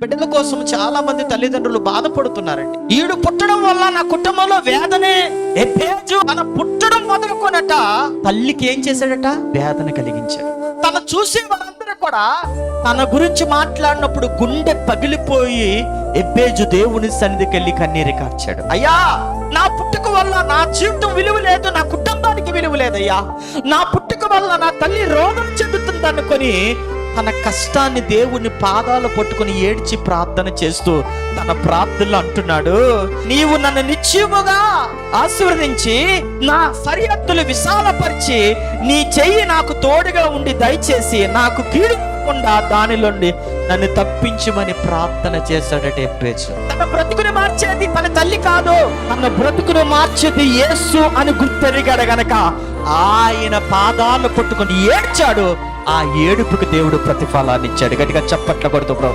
బిడ్డల కోసం చాలా మంది తల్లిదండ్రులు బాధపడుతున్నారండి. ఈడు పుట్టడం వల్ల నా కుటుంబంలో వేదనే. ఎబ్బేజు తన పుట్టడం మొదలుకొనట తల్లికి ఏం చేశాడట? వేదన కలిగించాడు. తను చూసే వాళ్ళందరూ కూడా తన గురించి మాట్లాడినప్పుడు గుండె పగిలిపోయి ఎబ్బేజు దేవుని సన్నిధికి వెళ్ళి కన్నీరు కార్చాడు. అయ్యా, నా పుట్టుక వల్ల నా జీవితం విలువ లేదు, నా కుటుంబానికి విలువ లేదయ్యా. నా పుట్టుక వల్ల నా తల్లి రోగం చెందుతుంది అనుకొని తన కష్టాన్ని దేవుని పాదాలు పట్టుకుని ఏడ్చి ప్రార్థన చేస్తూ తన ప్రార్థనలో అంటున్నాడు, నీవు నన్ను నిశ్చయముగా ఆశీర్వదించి నా సరిహద్దులు విశాలపరిచి నీ చెయ్యి నాకు తోడుగా ఉండి దయచేసి నాకు కీడుకుండా దానిలోండి నన్ను తప్పించమని ప్రార్థన చేశాడట ఎబ్బేజు. తన బ్రతుకుని మార్చేది తన తల్లి కాదు, తన బ్రతుకును మార్చేది యేసు అని గుర్తెరిగాడు గనక ఆయన పాదాలు పట్టుకుని ఏడ్చాడు. ఆ ఏడుపుకి దేవుడు ప్రతిఫలాన్ని ఇచ్చాడు. గట్టిగా చప్పట్ల కొడుతూ బ్రో.